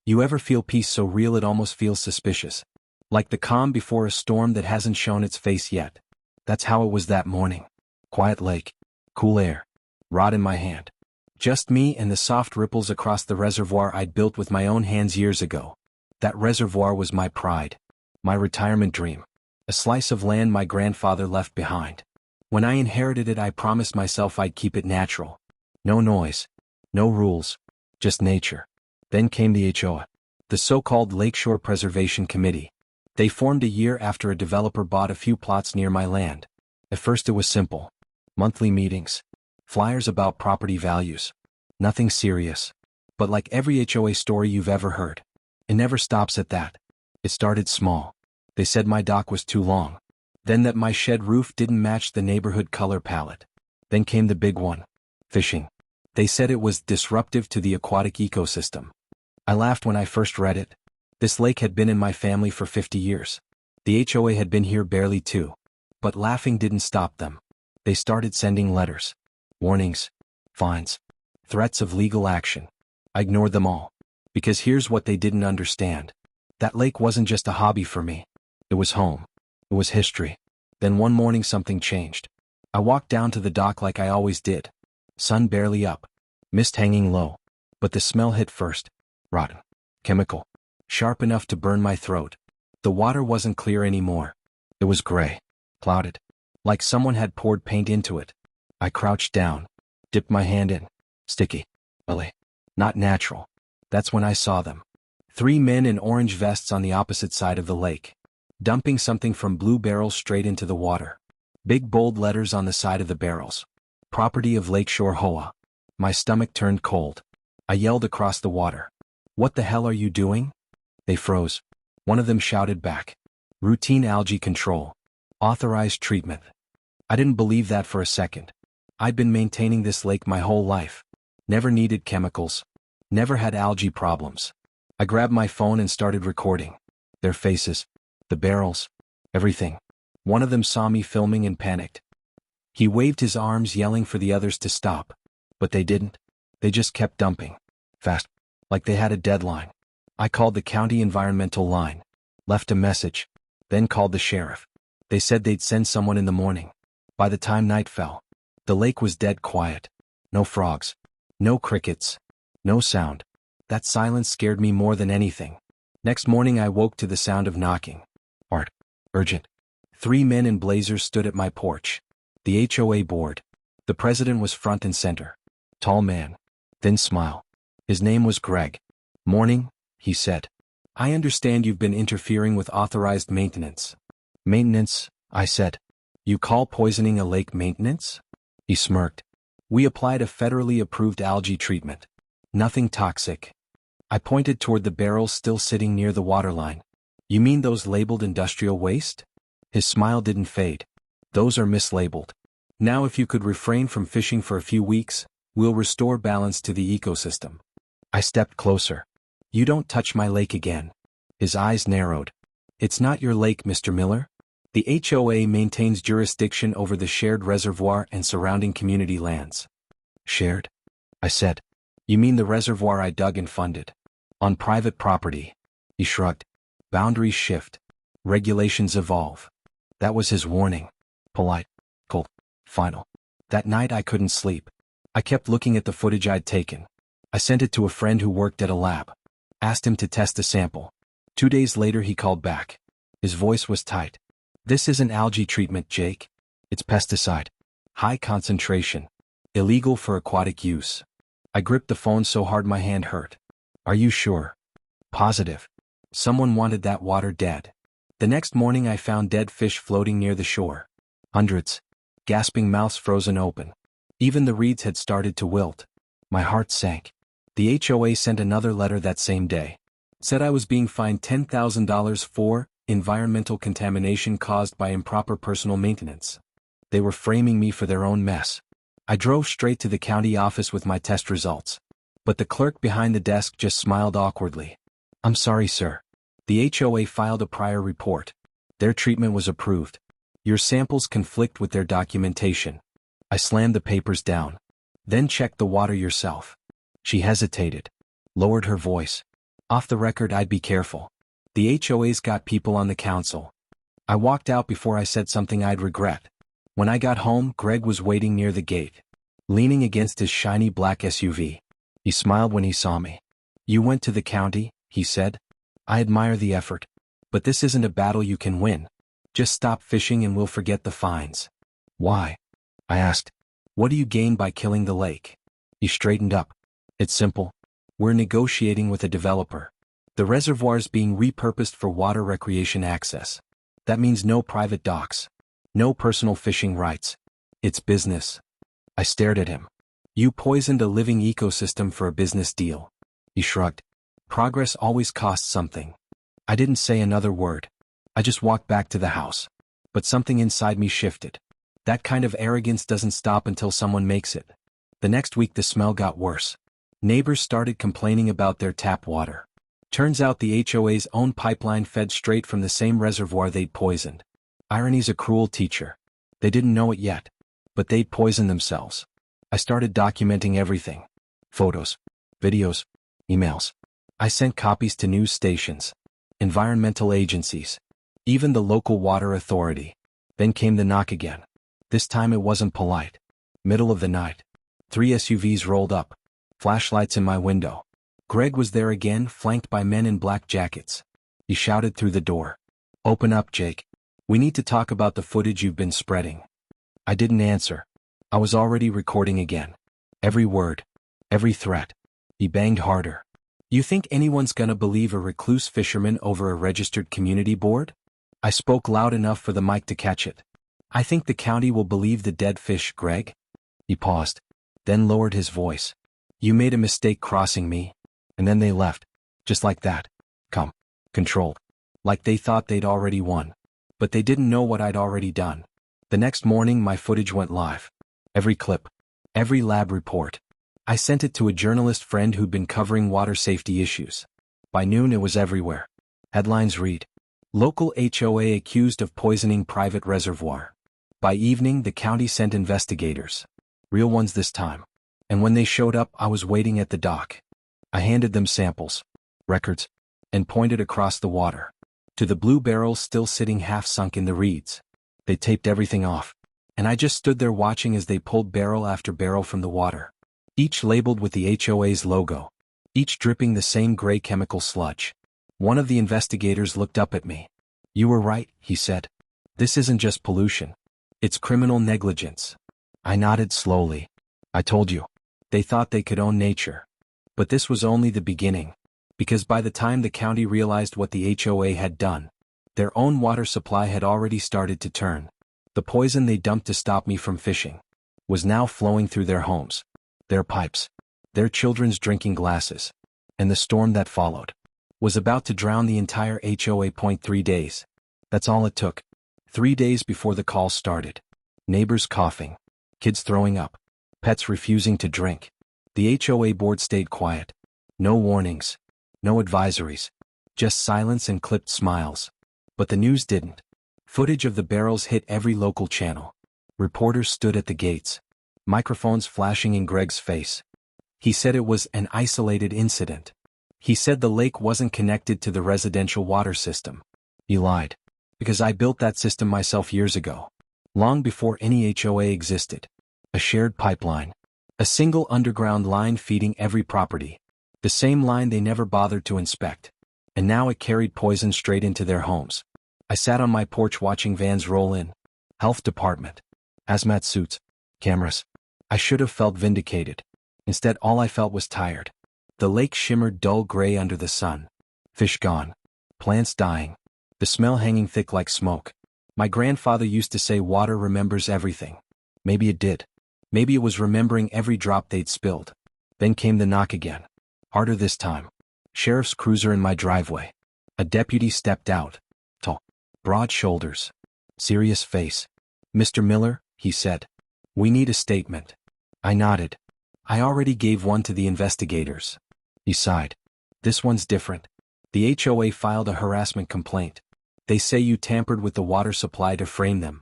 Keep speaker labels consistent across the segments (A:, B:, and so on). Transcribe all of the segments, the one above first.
A: You ever feel peace so real it almost feels suspicious? Like the calm before a storm that hasn't shown its face yet. That's how it was that morning. Quiet lake. Cool air. Rod in my hand. Just me and the soft ripples across the reservoir I'd built with my own hands years ago. That reservoir was my pride. My retirement dream. A slice of land my grandfather left behind. When I inherited it, I promised myself I'd keep it natural. No noise. No rules. Just nature. Then came the HOA. The so-called Lakeshore Preservation Committee. They formed a year after a developer bought a few plots near my land. At first it was simple. Monthly meetings. Flyers about property values. Nothing serious. But like every HOA story you've ever heard, it never stops at that. It started small. They said my dock was too long. Then that my shed roof didn't match the neighborhood color palette. Then came the big one. Fishing. They said it was disruptive to the aquatic ecosystem. I laughed when I first read it. This lake had been in my family for 50 years. The HOA had been here barely 2. But laughing didn't stop them. They started sending letters. Warnings. Fines. Threats of legal action. I ignored them all. Because here's what they didn't understand. That lake wasn't just a hobby for me. It was home. It was history. Then one morning something changed. I walked down to the dock like I always did. Sun barely up. Mist hanging low. But the smell hit first. Rotten. Chemical. Sharp enough to burn my throat. The water wasn't clear anymore. It was gray. Clouded. Like someone had poured paint into it. I crouched down. Dipped my hand in. Sticky. Ugly. Not natural. That's when I saw them. 3 men in orange vests on the opposite side of the lake. Dumping something from blue barrels straight into the water. Big bold letters on the side of the barrels. Property of Lakeshore HOA. My stomach turned cold. I yelled across the water. What the hell are you doing? They froze. One of them shouted back. Routine algae control. Authorized treatment. I didn't believe that for a second. I'd been maintaining this lake my whole life. Never needed chemicals. Never had algae problems. I grabbed my phone and started recording. Their faces. The barrels. Everything. One of them saw me filming and panicked. He waved his arms yelling for the others to stop. But they didn't. They just kept dumping. Fast. Like they had a deadline. I called the county environmental line. Left a message. Then called the sheriff. They said they'd send someone in the morning. By the time night fell, the lake was dead quiet. No frogs. No crickets. No sound. That silence scared me more than anything. Next morning I woke to the sound of knocking. Art. Urgent. 3 men in blazers stood at my porch. The HOA board. The president was front and center. Tall man. Thin smile. His name was Greg. Morning, he said. I understand you've been interfering with authorized maintenance. Maintenance, I said. You call poisoning a lake maintenance? He smirked. We applied a federally approved algae treatment. Nothing toxic. I pointed toward the barrels still sitting near the waterline. You mean those labeled industrial waste? His smile didn't fade. Those are mislabeled. Now if you could refrain from fishing for a few weeks, we'll restore balance to the ecosystem. I stepped closer. You don't touch my lake again. His eyes narrowed. It's not your lake, Mr. Miller. The HOA maintains jurisdiction over the shared reservoir and surrounding community lands. Shared? I said. You mean the reservoir I dug and funded? On private property. He shrugged. Boundaries shift. Regulations evolve. That was his warning. Polite. Cold. Final. That night I couldn't sleep. I kept looking at the footage I'd taken. I sent it to a friend who worked at a lab. Asked him to test a sample. 2 days later he called back. His voice was tight. This isn't algae treatment, Jake. It's pesticide. High concentration. Illegal for aquatic use. I gripped the phone so hard my hand hurt. Are you sure? Positive. Someone wanted that water dead. The next morning I found dead fish floating near the shore. Hundreds. Gasping mouths frozen open. Even the reeds had started to wilt. My heart sank. The HOA sent another letter that same day. Said I was being fined $10,000 for environmental contamination caused by improper personal maintenance. They were framing me for their own mess. I drove straight to the county office with my test results. But the clerk behind the desk just smiled awkwardly. I'm sorry, sir. The HOA filed a prior report. Their treatment was approved. Your samples conflict with their documentation. I slammed the papers down. Then check the water yourself. She hesitated. Lowered her voice. Off the record, I'd be careful. The HOA's got people on the council. I walked out before I said something I'd regret. When I got home, Greg was waiting near the gate, leaning against his shiny black SUV. He smiled when he saw me. "You went to the county," he said. "I admire the effort. But this isn't a battle you can win. Just stop fishing and we'll forget the fines." "Why?" I asked. "What do you gain by killing the lake?" He straightened up. "It's simple. We're negotiating with a developer. The reservoir's being repurposed for water recreation access. That means no private docks. No personal fishing rights. It's business." I stared at him. "You poisoned a living ecosystem for a business deal." He shrugged. "Progress always costs something." I didn't say another word. I just walked back to the house. But something inside me shifted. That kind of arrogance doesn't stop until someone makes it. The next week the smell got worse. Neighbors started complaining about their tap water. Turns out the HOA's own pipeline fed straight from the same reservoir they'd poisoned. Irony's a cruel teacher. They didn't know it yet. But they'd poisoned themselves. I started documenting everything. Photos, videos, emails. I sent copies to news stations, environmental agencies, even the local water authority. Then came the knock again. This time it wasn't polite. Middle of the night. 3 SUVs rolled up. Flashlights in my window. Greg was there again, flanked by men in black jackets. He shouted through the door. "Open up, Jake. We need to talk about the footage you've been spreading." I didn't answer. I was already recording again. Every word. Every threat. He banged harder. "You think anyone's gonna believe a recluse fisherman over a registered community board?" I spoke loud enough for the mic to catch it. "I think the county will believe the dead fish, Greg." He paused, then lowered his voice. "You made a mistake crossing me." And then they left. Just like that. Calm. Controlled. Like they thought they'd already won. But they didn't know what I'd already done. The next morning my footage went live. Every clip. Every lab report. I sent it to a journalist friend who'd been covering water safety issues. By noon it was everywhere. Headlines read, "Local HOA accused of poisoning private reservoir." By evening the county sent investigators. Real ones this time. And when they showed up I was waiting at the dock. I handed them samples, records, and pointed across the water to the blue barrels still sitting half sunk in the reeds. They taped everything off, and I just stood there watching as they pulled barrel after barrel from the water, each labeled with the HOA's logo, each dripping the same gray chemical sludge. One of the investigators looked up at me. "You were right," he said. "This isn't just pollution. It's criminal negligence." I nodded slowly. "I told you. They thought they could own nature." But this was only the beginning. Because by the time the county realized what the HOA had done, their own water supply had already started to turn. The poison they dumped to stop me from fishing was now flowing through their homes, their pipes, their children's drinking glasses. And the storm that followed was about to drown the entire HOA. 3 days. That's all it took. 3 days before the call started. Neighbors coughing, kids throwing up, pets refusing to drink. The HOA board stayed quiet. No warnings, no advisories, just silence and clipped smiles. But the news didn't. Footage of the barrels hit every local channel. Reporters stood at the gates, microphones flashing in Greg's face. He said it was an isolated incident. He said the lake wasn't connected to the residential water system. He lied. Because I built that system myself years ago. Long before any HOA existed. A shared pipeline. A single underground line feeding every property. The same line they never bothered to inspect. And now it carried poison straight into their homes. I sat on my porch watching vans roll in. Health department. Hazmat suits. Cameras. I should have felt vindicated. Instead all I felt was tired. The lake shimmered dull gray under the sun. Fish gone. Plants dying. The smell hanging thick like smoke. My grandfather used to say water remembers everything. Maybe it did. Maybe it was remembering every drop they'd spilled. Then came the knock again. Harder this time. Sheriff's cruiser in my driveway. A deputy stepped out. Tall. Broad shoulders. Serious face. "Mr. Miller," he said. "We need a statement." I nodded. "I already gave one to the investigators." He sighed. "This one's different. The HOA filed a harassment complaint. They say you tampered with the water supply to frame them."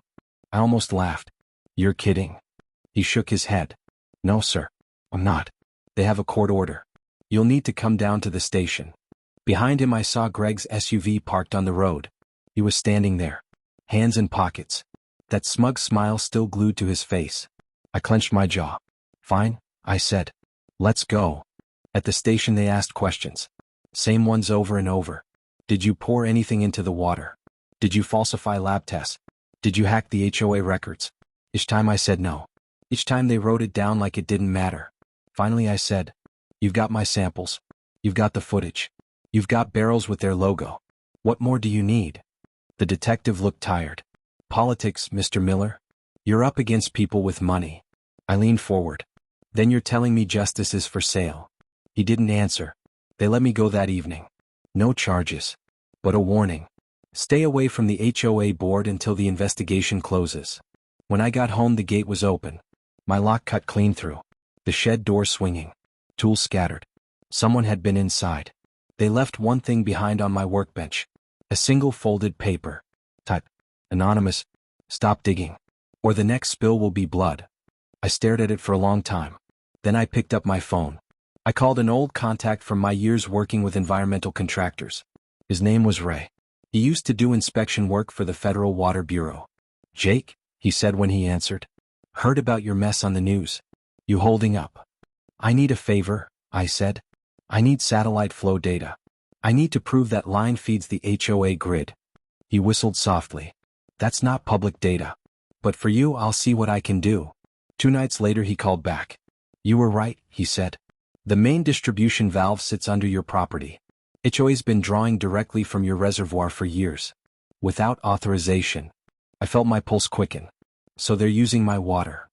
A: I almost laughed. "You're kidding." He shook his head. "No, sir. I'm not. They have a court order. You'll need to come down to the station." Behind him I saw Greg's SUV parked on the road. He was standing there, hands in pockets, that smug smile still glued to his face. I clenched my jaw. Fine, I said. Let's go. At the station they asked questions. Same ones over and over. Did you pour anything into the water? Did you falsify lab tests? Did you hack the HOA records? Each time I said no. Each time they wrote it down like it didn't matter. Finally I said, you've got my samples. You've got the footage. You've got barrels with their logo. What more do you need? The detective looked tired. Politics, Mr. Miller? You're up against people with money. I leaned forward. Then you're telling me justice is for sale. He didn't answer. They let me go that evening. No charges. But a warning. Stay away from the HOA board until the investigation closes. When I got home the gate was open. My lock cut clean through. The shed door swinging. Tools scattered. Someone had been inside. They left one thing behind on my workbench. A single folded paper. Type. Anonymous. Stop digging. Or the next spill will be blood. I stared at it for a long time. Then I picked up my phone. I called an old contact from my years working with environmental contractors. His name was Ray. He used to do inspection work for the Federal Water Bureau. Jake, he said when he answered. Heard about your mess on the news. You holding up? I need a favor, I said. I need satellite flow data. I need to prove that line feeds the HOA grid. He whistled softly. That's not public data. But for you I'll see what I can do. 2 nights later he called back. You were right, he said. The main distribution valve sits under your property. HOA's been drawing directly from your reservoir for years. Without authorization. I felt my pulse quicken. So they're using my water.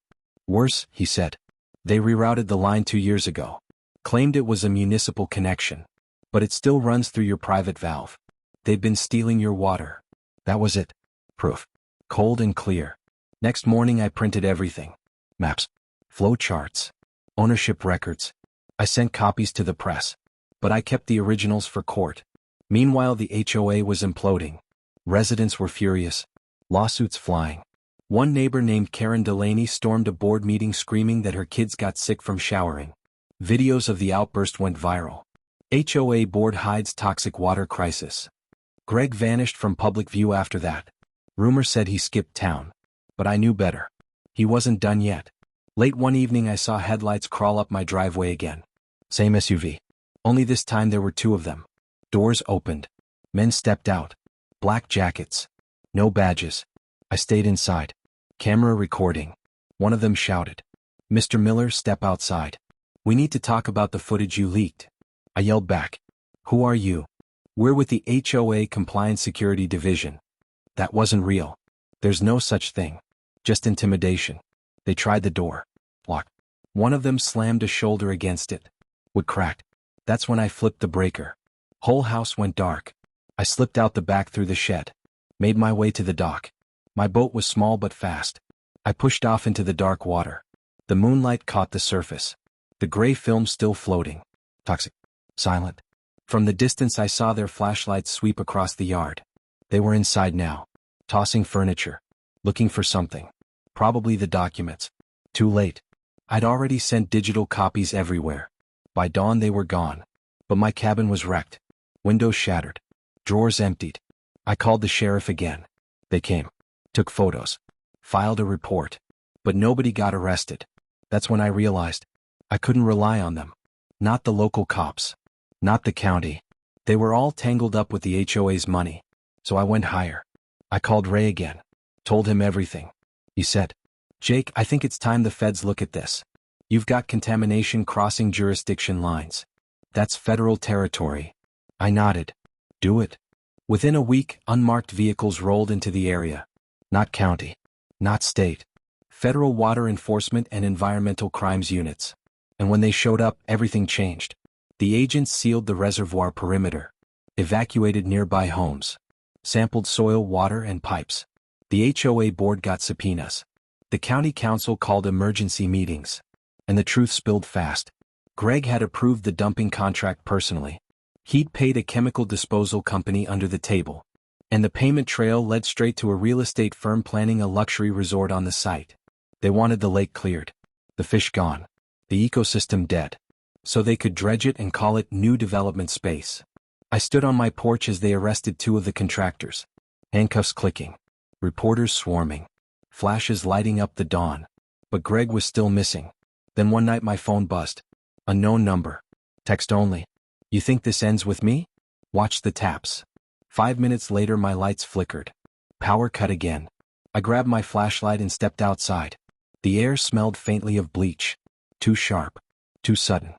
A: Worse, he said. They rerouted the line 2 years ago. Claimed it was a municipal connection. But it still runs through your private valve. They've been stealing your water. That was it. Proof. Cold and clear. Next morning I printed everything. Maps. Flow charts. Ownership records. I sent copies to the press. But I kept the originals for court. Meanwhile the HOA was imploding. Residents were furious. Lawsuits flying. One neighbor named Karen Delaney stormed a board meeting screaming that her kids got sick from showering. Videos of the outburst went viral. HOA board hides toxic water crisis. Greg vanished from public view after that. Rumor said he skipped town. But I knew better. He wasn't done yet. Late one evening I saw headlights crawl up my driveway again. Same SUV. Only this time there were 2 of them. Doors opened. Men stepped out. Black jackets. No badges. I stayed inside. Camera recording. One of them shouted. Mr. Miller, step outside. We need to talk about the footage you leaked. I yelled back. Who are you? We're with the HOA Compliance Security Division. That wasn't real. There's no such thing. Just intimidation. They tried the door. Locked. One of them slammed a shoulder against it. Wood cracked. That's when I flipped the breaker. Whole house went dark. I slipped out the back through the shed. Made my way to the dock. My boat was small but fast. I pushed off into the dark water. The moonlight caught the surface. The gray film still floating. Toxic. Silent. From the distance I saw their flashlights sweep across the yard. They were inside now. Tossing furniture. Looking for something. Probably the documents. Too late. I'd already sent digital copies everywhere. By dawn they were gone. But my cabin was wrecked. Windows shattered. Drawers emptied. I called the sheriff again. They came. Took photos. Filed a report. But nobody got arrested. That's when I realized I couldn't rely on them. Not the local cops. Not the county. They were all tangled up with the HOA's money. So I went higher. I called Ray again. Told him everything. He said, Jake, I think it's time the feds look at this. You've got contamination crossing jurisdiction lines. That's federal territory. I nodded. Do it. Within a week, unmarked vehicles rolled into the area. Not county. Not state. Federal water enforcement and environmental crimes units. And when they showed up, everything changed. The agents sealed the reservoir perimeter. Evacuated nearby homes. Sampled soil, water, and pipes. The HOA board got subpoenas. The county council called emergency meetings. And the truth spilled fast. Greg had approved the dumping contract personally. He'd paid a chemical disposal company under the table. And the payment trail led straight to a real estate firm planning a luxury resort on the site. They wanted the lake cleared. The fish gone. The ecosystem dead. So they could dredge it and call it new development space. I stood on my porch as they arrested two of the contractors. Handcuffs clicking. Reporters swarming. Flashes lighting up the dawn. But Greg was still missing. Then one night my phone buzzed. Unknown number. Text only. You think this ends with me? Watch the taps. 5 minutes later my lights flickered. Power cut again. I grabbed my flashlight and stepped outside. The air smelled faintly of bleach. Too sharp. Too sudden.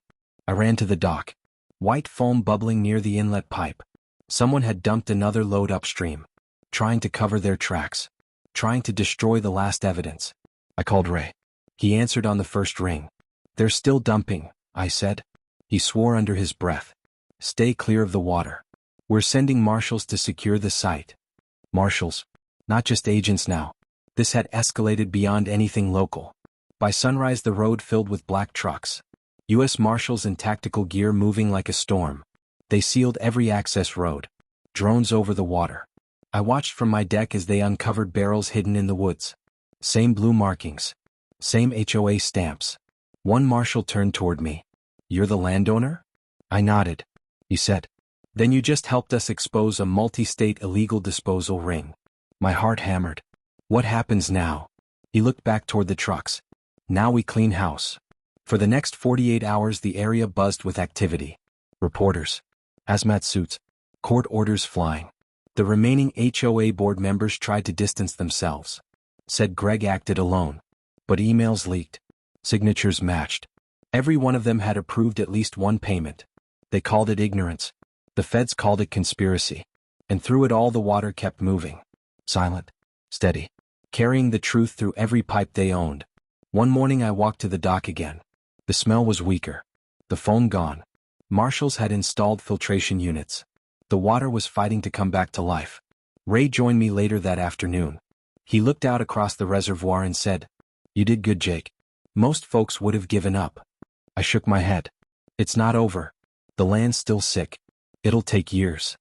A: I ran to the dock. White foam bubbling near the inlet pipe. Someone had dumped another load upstream. Trying to cover their tracks. Trying to destroy the last evidence. I called Ray. He answered on the first ring. They're still dumping, I said. He swore under his breath. Stay clear of the water. We're sending marshals to secure the site. Marshals. Not just agents now. This had escalated beyond anything local. By sunrise the road filled with black trucks. U.S. Marshals in tactical gear moving like a storm. They sealed every access road. Drones over the water. I watched from my deck as they uncovered barrels hidden in the woods. Same blue markings. Same HOA stamps. One marshal turned toward me. You're the landowner? I nodded. He said. Then you just helped us expose a multi-state illegal disposal ring. My heart hammered. What happens now? He looked back toward the trucks. Now we clean house. For the next 48 hours the area buzzed with activity. Reporters. Hazmat suits. Court orders flying. The remaining HOA board members tried to distance themselves. Said Greg acted alone. But emails leaked. Signatures matched. Every one of them had approved at least one payment. They called it ignorance. The feds called it conspiracy. And through it all the water kept moving. Silent. Steady. Carrying the truth through every pipe they owned. One morning I walked to the dock again. The smell was weaker. The foam gone. Marshals had installed filtration units. The water was fighting to come back to life. Ray joined me later that afternoon. He looked out across the reservoir and said, You did good, Jake. Most folks would have given up. I shook my head. It's not over. The land's still sick. It'll take years.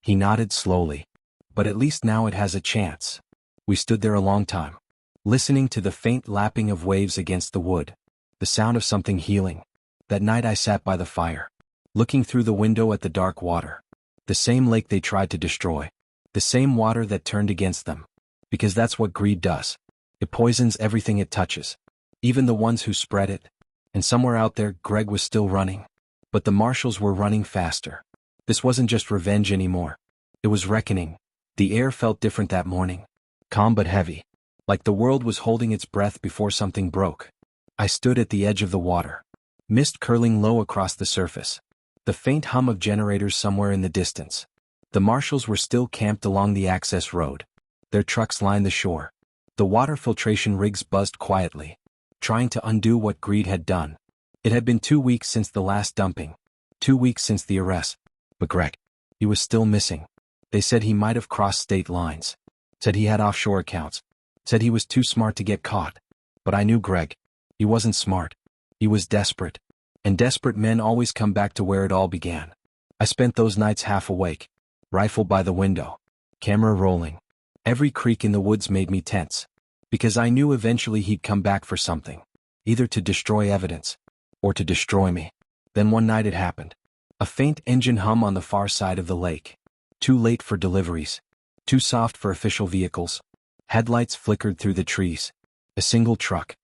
A: He nodded slowly. But at least now it has a chance. We stood there a long time. Listening to the faint lapping of waves against the wood. The sound of something healing. That night I sat by the fire. Looking through the window at the dark water. The same lake they tried to destroy. The same water that turned against them. Because that's what greed does. It poisons everything it touches. Even the ones who spread it. And somewhere out there Greg was still running. But the marshals were running faster. This wasn't just revenge anymore. It was reckoning. The air felt different that morning. Calm but heavy. Like the world was holding its breath before something broke. I stood at the edge of the water. Mist curling low across the surface. The faint hum of generators somewhere in the distance. The marshals were still camped along the access road. Their trucks lined the shore. The water filtration rigs buzzed quietly, trying to undo what greed had done. It had been 2 weeks since the last dumping. 2 weeks since the arrest. But Greg, he was still missing. They said he might have crossed state lines. Said he had offshore accounts. Said he was too smart to get caught. But I knew Greg. He wasn't smart. He was desperate. And desperate men always come back to where it all began. I spent those nights half awake. Rifle by the window. Camera rolling. Every creak in the woods made me tense. Because I knew eventually he'd come back for something. Either to destroy evidence. Or to destroy me. Then one night it happened. A faint engine hum on the far side of the lake. Too late for deliveries. Too soft for official vehicles. Headlights flickered through the trees. A single truck.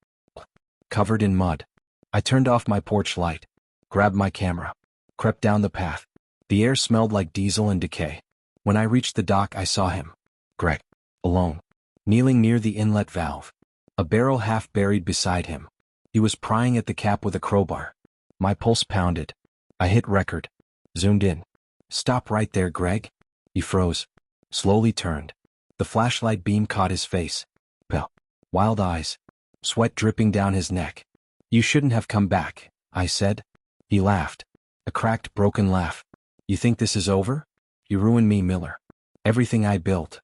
A: Covered in mud. I turned off my porch light. Grabbed my camera. Crept down the path. The air smelled like diesel and decay. When I reached the dock I saw him. Greg. Alone. Kneeling near the inlet valve. A barrel half buried beside him. He was prying at the cap with a crowbar. My pulse pounded. I hit record. Zoomed in. Stop right there, Greg. He froze. Slowly turned. The flashlight beam caught his face. Pale. Wild eyes. Sweat dripping down his neck. You shouldn't have come back, I said. He laughed. A cracked, broken laugh. You think this is over? You ruined me, Miller. Everything I built.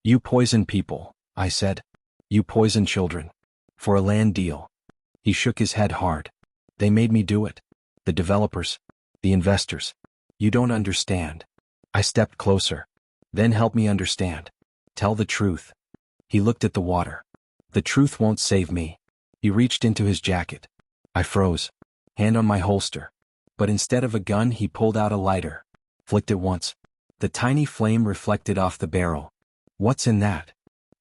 A: You poison people, I said. You poison children. For a land deal. He shook his head hard. They made me do it. The developers. The investors. You don't understand. I stepped closer. Then help me understand. Tell the truth. He looked at the water. The truth won't save me. He reached into his jacket. I froze. Hand on my holster. But instead of a gun he pulled out a lighter. Flicked it once. The tiny flame reflected off the barrel. "What's in that?"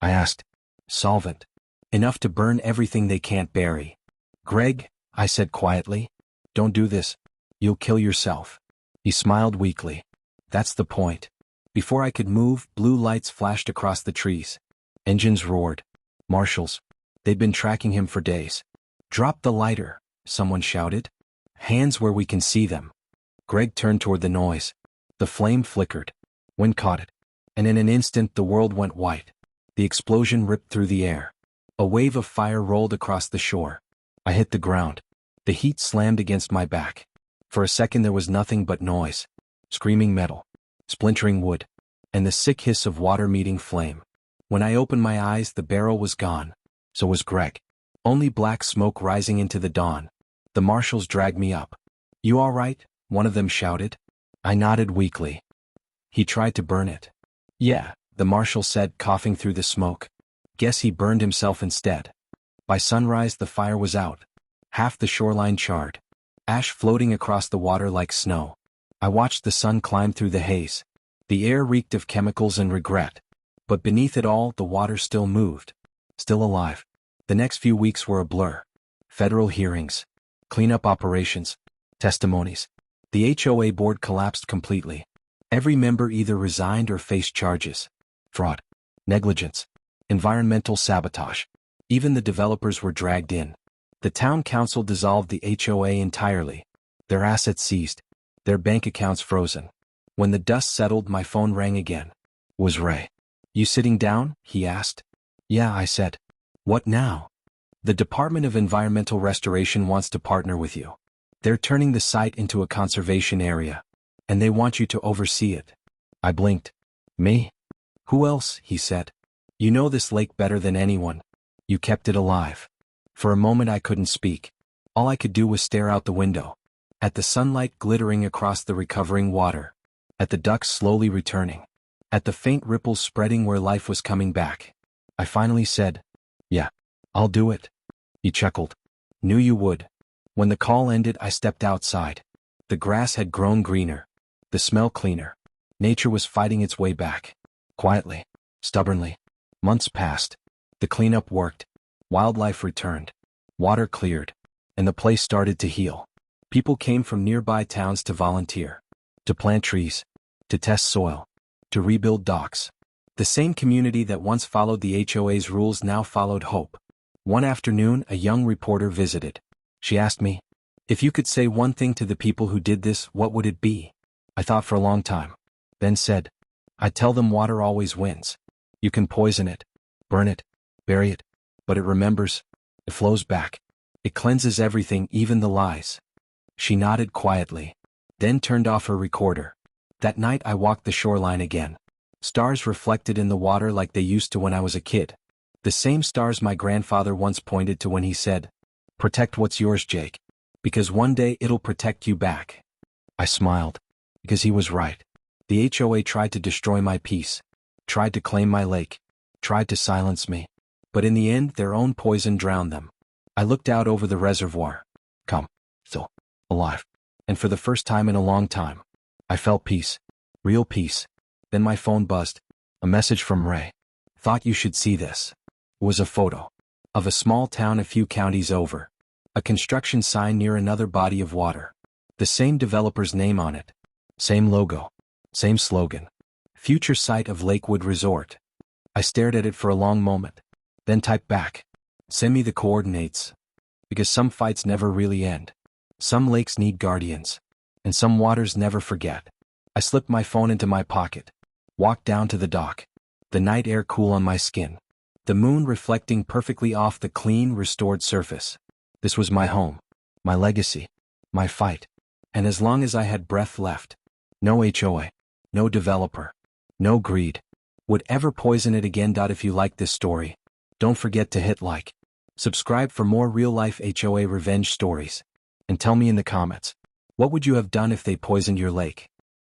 A: I asked. "Solvent. Enough to burn everything they can't bury." "Greg," I said quietly, "don't do this. You'll kill yourself." He smiled weakly. "That's the point." Before I could move, blue lights flashed across the trees. Engines roared. Marshals. They'd been tracking him for days. "Drop the lighter," someone shouted. "Hands where we can see them." Greg turned toward the noise. The flame flickered. Wind caught it. And in an instant the world went white. The explosion ripped through the air. A wave of fire rolled across the shore. I hit the ground. The heat slammed against my back. For a second there was nothing but noise. Screaming metal. Splintering wood. And the sick hiss of water meeting flame. When I opened my eyes, the barrel was gone. So was Greg. Only black smoke rising into the dawn. The marshals dragged me up. "You all right?" one of them shouted. I nodded weakly. "He tried to burn it." "Yeah," the marshal said, coughing through the smoke. "Guess he burned himself instead." By sunrise the fire was out. Half the shoreline charred. Ash floating across the water like snow. I watched the sun climb through the haze. The air reeked of chemicals and regret. But beneath it all, the water still moved. Still alive. The next few weeks were a blur. Federal hearings. Cleanup operations. Testimonies. The HOA board collapsed completely. Every member either resigned or faced charges. Fraud. Negligence. Environmental sabotage. Even the developers were dragged in. The town council dissolved the HOA entirely. Their assets seized. Their bank accounts frozen. When the dust settled, my phone rang again. Was Ray. "You sitting down?" he asked. "Yeah," I said. "What now?" "The Department of Environmental Restoration wants to partner with you. They're turning the site into a conservation area. And they want you to oversee it." I blinked. "Me? Who else?" he said. "You know this lake better than anyone. You kept it alive." For a moment I couldn't speak. All I could do was stare out the window. At the sunlight glittering across the recovering water. At the ducks slowly returning. At the faint ripples spreading where life was coming back. I finally said, "Yeah, I'll do it." He chuckled. "Knew you would." When the call ended, I stepped outside. The grass had grown greener. The smell cleaner. Nature was fighting its way back. Quietly. Stubbornly. Months passed. The cleanup worked. Wildlife returned. Water cleared. And the place started to heal. People came from nearby towns to volunteer. To plant trees. To test soil. To rebuild docks. The same community that once followed the HOA's rules now followed hope. One afternoon, a young reporter visited. She asked me, "If you could say one thing to the people who did this, what would it be?" I thought for a long time. Then said, "I'd tell them water always wins. You can poison it, burn it, bury it, but it remembers. It flows back. It cleanses everything, even the lies." She nodded quietly, then turned off her recorder. That night I walked the shoreline again. Stars reflected in the water like they used to when I was a kid. The same stars my grandfather once pointed to when he said, "Protect what's yours, Jake. Because one day it'll protect you back." I smiled. Because he was right. The HOA tried to destroy my peace. Tried to claim my lake. Tried to silence me. But in the end, their own poison drowned them. I looked out over the reservoir. Calm. Still. Alive. And for the first time in a long time, I felt peace. Real peace. Then my phone buzzed. A message from Ray. "Thought you should see this." It was a photo. Of a small town a few counties over. A construction sign near another body of water. The same developer's name on it. Same logo. Same slogan. Future site of Lakewood Resort. I stared at it for a long moment. Then typed back. "Send me the coordinates." Because some fights never really end. Some lakes need guardians. And some waters never forget. I slipped my phone into my pocket. Walked down to the dock. The night air cool on my skin. The moon reflecting perfectly off the clean, restored surface. This was my home. My legacy. My fight. And as long as I had breath left. No HOA. No developer. No greed. Would ever poison it again. If you like this story, don't forget to hit like. Subscribe for more real-life HOA revenge stories. And tell me in the comments, what would you have done if they poisoned your lake?